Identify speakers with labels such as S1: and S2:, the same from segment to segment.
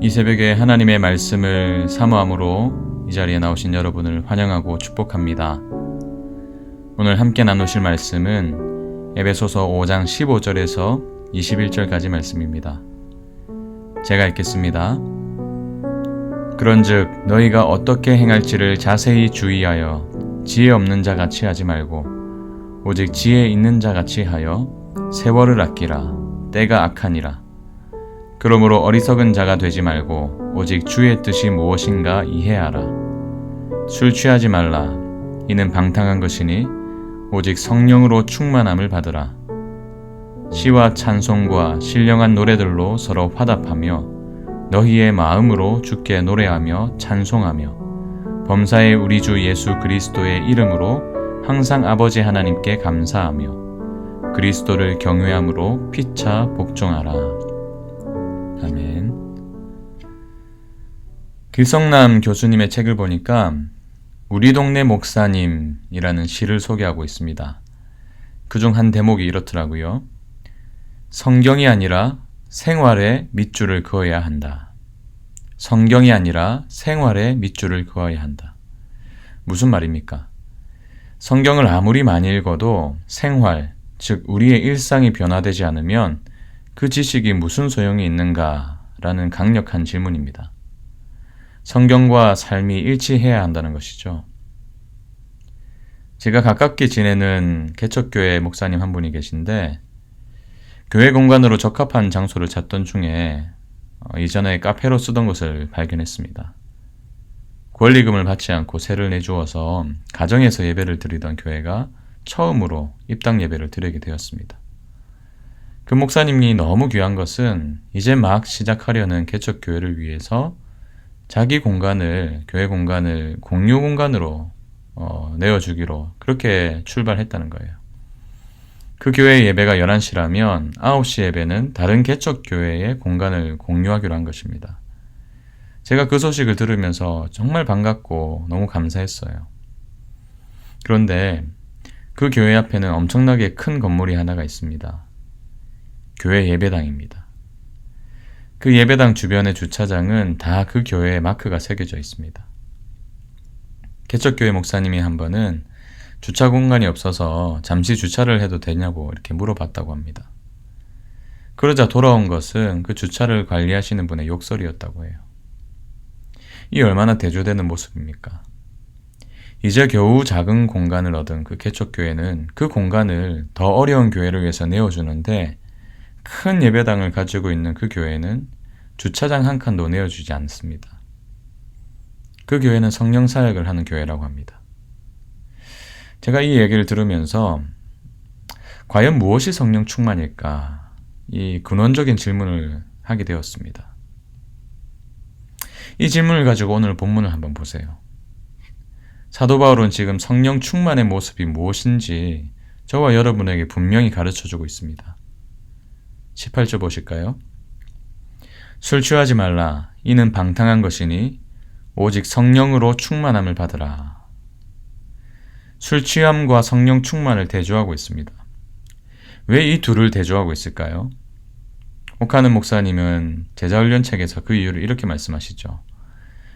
S1: 이 새벽에 하나님의 말씀을 사모함으로 이 자리에 나오신 여러분을 환영하고 축복합니다. 오늘 함께 나누실 말씀은 에베소서 5장 15절에서 21절까지 말씀입니다. 제가 읽겠습니다. 그런즉 너희가 어떻게 행할지를 자세히 주의하여 지혜 없는 자 같이 하지 말고 오직 지혜 있는 자 같이 하여 세월을 아끼라. 때가 악하니라. 그러므로 어리석은 자가 되지 말고 오직 주의 뜻이 무엇인가 이해하라. 술 취하지 말라. 이는 방탕한 것이니 오직 성령으로 충만함을 받으라. 시와 찬송과 신령한 노래들로 서로 화답하며 너희의 마음으로 주께 노래하며 찬송하며 범사의 우리 주 예수 그리스도의 이름으로 항상 아버지 하나님께 감사하며 그리스도를 경외함으로 피차 복종하라. 아멘. 길성남 교수님의 책을 보니까 우리 동네 목사님이라는 시를 소개하고 있습니다. 그중 한 대목이 이렇더라고요. 성경이 아니라 생활에 밑줄을 그어야 한다. 성경이 아니라 생활에 밑줄을 그어야 한다. 무슨 말입니까? 성경을 아무리 많이 읽어도 생활, 즉 우리의 일상이 변화되지 않으면 그 지식이 무슨 소용이 있는가라는 강력한 질문입니다. 성경과 삶이 일치해야 한다는 것이죠. 제가 가깝게 지내는 개척교회 목사님 한 분이 계신데 교회 공간으로 적합한 장소를 찾던 중에 이전에 카페로 쓰던 것을 발견했습니다. 권리금을 받지 않고 세를 내주어서 가정에서 예배를 드리던 교회가 처음으로 입당 예배를 드리게 되었습니다. 그 목사님이 너무 귀한 것은 이제 막 시작하려는 개척교회를 위해서 자기 공간을, 교회 공간을 공유 공간으로 내어주기로 그렇게 출발했다는 거예요. 그 교회 예배가 11시라면 9시 예배는 다른 개척교회의 공간을 공유하기로 한 것입니다. 제가 그 소식을 들으면서 정말 반갑고 너무 감사했어요. 그런데 그 교회 앞에는 엄청나게 큰 건물이 하나가 있습니다. 교회 예배당입니다. 그 예배당 주변의 주차장은 다 그 교회의 마크가 새겨져 있습니다. 개척교회 목사님이 한 번은 주차 공간이 없어서 잠시 주차를 해도 되냐고 이렇게 물어봤다고 합니다. 그러자 돌아온 것은 그 주차를 관리하시는 분의 욕설이었다고 해요. 이 얼마나 대조되는 모습입니까? 이제 겨우 작은 공간을 얻은 그 개척교회는 그 공간을 더 어려운 교회를 위해서 내어주는데 큰 예배당을 가지고 있는 그 교회는 주차장 한 칸도 내어주지 않습니다. 그 교회는 성령 사역을 하는 교회라고 합니다. 제가 이 얘기를 들으면서 과연 무엇이 성령 충만일까? 이 근원적인 질문을 하게 되었습니다. 이 질문을 가지고 오늘 본문을 한번 보세요. 사도 바울은 지금 성령 충만의 모습이 무엇인지 저와 여러분에게 분명히 가르쳐주고 있습니다. 18절 보실까요? 술 취하지 말라. 이는 방탕한 것이니 오직 성령으로 충만함을 받으라. 술 취함과 성령 충만을 대조하고 있습니다. 왜 이 둘을 대조하고 있을까요? 옥하는 목사님은 제자훈련책에서 그 이유를 이렇게 말씀하시죠.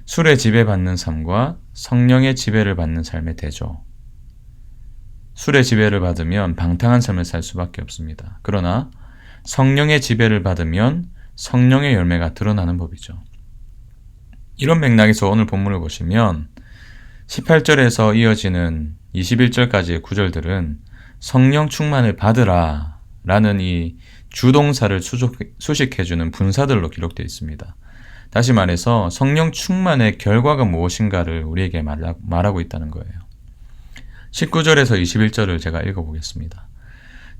S1: 술에 지배받는 삶과 성령의 지배를 받는 삶의 대조. 술의 지배를 받으면 방탕한 삶을 살 수밖에 없습니다. 그러나 성령의 지배를 받으면 성령의 열매가 드러나는 법이죠. 이런 맥락에서 오늘 본문을 보시면 18절에서 이어지는 21절까지의 구절들은 성령 충만을 받으라 라는 이 주동사를 수식해주는 분사들로 기록되어 있습니다. 다시 말해서 성령 충만의 결과가 무엇인가를 우리에게 말하고 있다는 거예요. 19절에서 21절을 제가 읽어보겠습니다.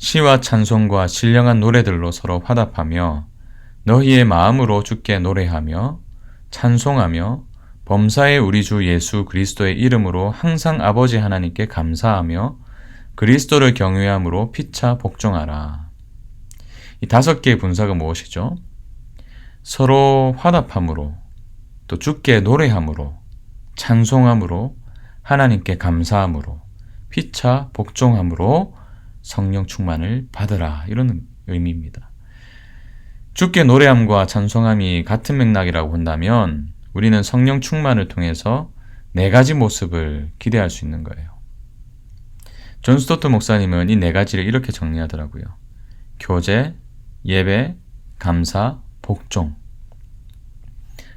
S1: 시와 찬송과 신령한 노래들로 서로 화답하며 너희의 마음으로 주께 노래하며 찬송하며 범사의 우리 주 예수 그리스도의 이름으로 항상 아버지 하나님께 감사하며 그리스도를 경외함으로 피차 복종하라. 이 5개의 분사가 무엇이죠? 서로 화답함으로, 또 주께 노래함으로, 찬송함으로, 하나님께 감사함으로, 피차 복종함으로 성령 충만을 받으라. 이런 의미입니다. 주께 노래함과 찬송함이 같은 맥락이라고 본다면 우리는 성령 충만을 통해서 4가지 모습을 기대할 수 있는 거예요. 존 스토트 목사님은 이 4가지를 이렇게 정리하더라고요. 교제, 예배, 감사, 복종.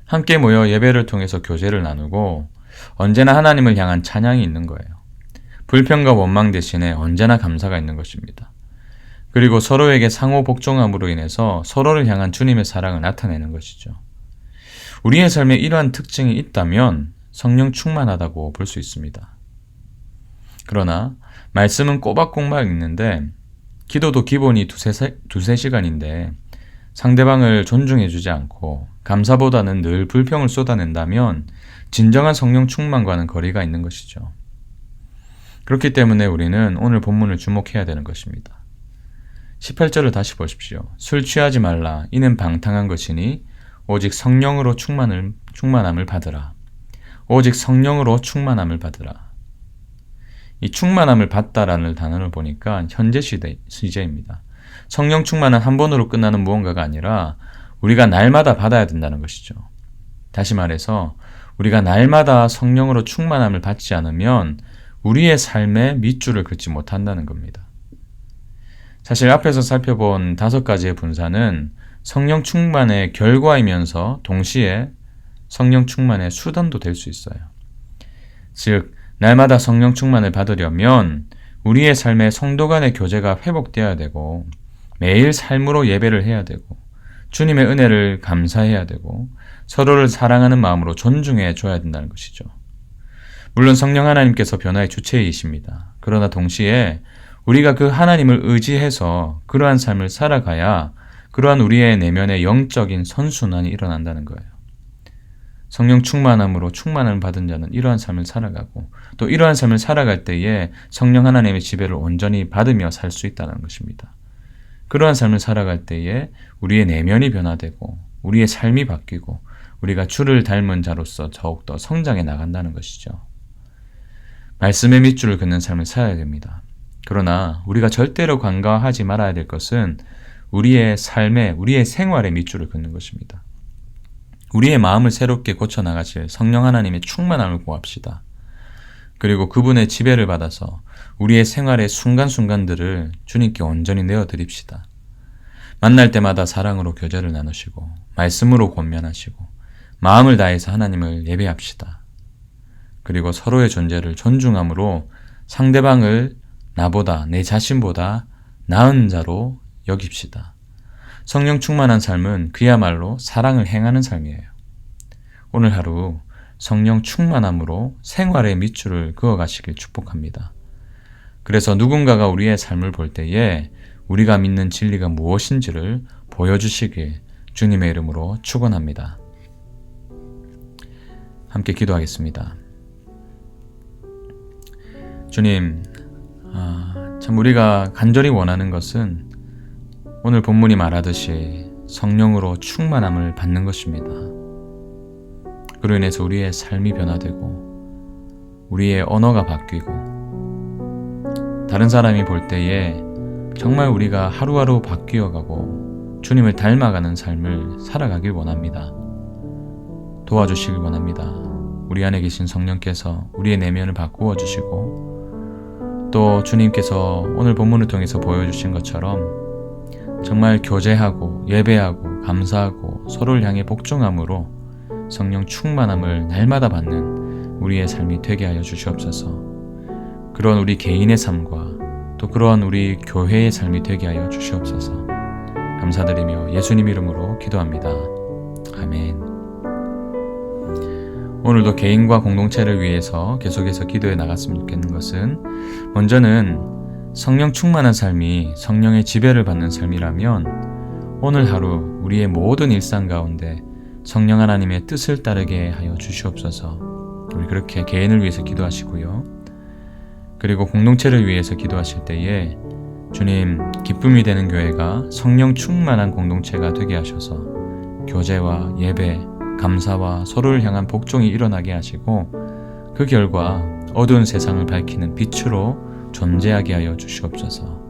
S1: 함께 모여 예배를 통해서 교제를 나누고 언제나 하나님을 향한 찬양이 있는 거예요. 불평과 원망 대신에 언제나 감사가 있는 것입니다. 그리고 서로에게 상호 복종함으로 인해서 서로를 향한 주님의 사랑을 나타내는 것이죠. 우리의 삶에 이러한 특징이 있다면 성령 충만하다고 볼 수 있습니다. 그러나 말씀은 꼬박꼬박 읽는데 기도도 기본이 두세 시간인데 상대방을 존중해주지 않고 감사보다는 늘 불평을 쏟아낸다면 진정한 성령 충만과는 거리가 있는 것이죠. 그렇기 때문에 우리는 오늘 본문을 주목해야 되는 것입니다. 18절을 다시 보십시오. 술 취하지 말라. 이는 방탕한 것이니 오직 성령으로 충만함을 받으라. 오직 성령으로 충만함을 받으라. 이 충만함을 받다라는 단어를 보니까 현재 시제입니다. 성령 충만은 한 번으로 끝나는 무언가가 아니라 우리가 날마다 받아야 된다는 것이죠. 다시 말해서 우리가 날마다 성령으로 충만함을 받지 않으면 우리의 삶에 밑줄을 긋지 못한다는 겁니다. 사실 앞에서 살펴본 5가지의 분사는 성령 충만의 결과이면서 동시에 성령 충만의 수단도 될 수 있어요. 즉, 날마다 성령 충만을 받으려면 우리의 삶의 성도 간의 교제가 회복되어야 되고 매일 삶으로 예배를 해야 되고 주님의 은혜를 감사해야 되고 서로를 사랑하는 마음으로 존중해 줘야 된다는 것이죠. 물론 성령 하나님께서 변화의 주체이십니다. 그러나 동시에 우리가 그 하나님을 의지해서 그러한 삶을 살아가야 그러한 우리의 내면의 영적인 선순환이 일어난다는 거예요. 성령 충만함으로 충만함을 받은 자는 이러한 삶을 살아가고 또 이러한 삶을 살아갈 때에 성령 하나님의 지배를 온전히 받으며 살 수 있다는 것입니다. 그러한 삶을 살아갈 때에 우리의 내면이 변화되고 우리의 삶이 바뀌고 우리가 주를 닮은 자로서 더욱더 성장해 나간다는 것이죠. 말씀의 밑줄을 긋는 삶을 살아야 됩니다. 그러나 우리가 절대로 간과하지 말아야 될 것은 우리의 삶에, 우리의 생활에 밑줄을 긋는 것입니다. 우리의 마음을 새롭게 고쳐나가실 성령 하나님의 충만함을 구합시다. 그리고 그분의 지배를 받아서 우리의 생활의 순간순간들을 주님께 온전히 내어드립시다. 만날 때마다 사랑으로 교제를 나누시고 말씀으로 권면하시고 마음을 다해서 하나님을 예배합시다. 그리고 서로의 존재를 존중함으로 상대방을 나보다, 내 자신보다 나은 자로 여깁시다. 성령 충만한 삶은 그야말로 사랑을 행하는 삶이에요. 오늘 하루 성령 충만함으로 생활의 밑줄을 그어가시길 축복합니다. 그래서 누군가가 우리의 삶을 볼 때에 우리가 믿는 진리가 무엇인지를 보여주시길 주님의 이름으로 축원합니다. 함께 기도하겠습니다. 주님, 참 우리가 간절히 원하는 것은 오늘 본문이 말하듯이 성령으로 충만함을 받는 것입니다. 그로 인해서 우리의 삶이 변화되고 우리의 언어가 바뀌고 다른 사람이 볼 때에 정말 우리가 하루하루 바뀌어가고 주님을 닮아가는 삶을 살아가길 원합니다. 도와주시길 원합니다. 우리 안에 계신 성령께서 우리의 내면을 바꾸어 주시고 또 주님께서 오늘 본문을 통해서 보여주신 것처럼 정말 교제하고 예배하고 감사하고 서로를 향해 복종함으로 성령 충만함을 날마다 받는 우리의 삶이 되게 하여 주시옵소서. 그런 우리 개인의 삶과 또 그런 우리 교회의 삶이 되게 하여 주시옵소서. 감사드리며 예수님 이름으로 기도합니다. 아멘. 오늘도 개인과 공동체를 위해서 계속해서 기도해 나갔으면 좋겠는 것은 먼저는 성령 충만한 삶이 성령의 지배를 받는 삶이라면 오늘 하루 우리의 모든 일상 가운데 성령 하나님의 뜻을 따르게 하여 주시옵소서. 우리 그렇게 개인을 위해서 기도하시고요. 그리고 공동체를 위해서 기도하실 때에 주님, 기쁨이 되는 교회가 성령 충만한 공동체가 되게 하셔서 교제와 예배, 감사와 서로를 향한 복종이 일어나게 하시고 그 결과 어두운 세상을 밝히는 빛으로 존재하게 하여 주시옵소서.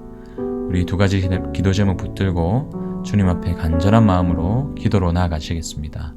S1: 우리 2가지 기도 제목 붙들고 주님 앞에 간절한 마음으로 기도로 나아가시겠습니다.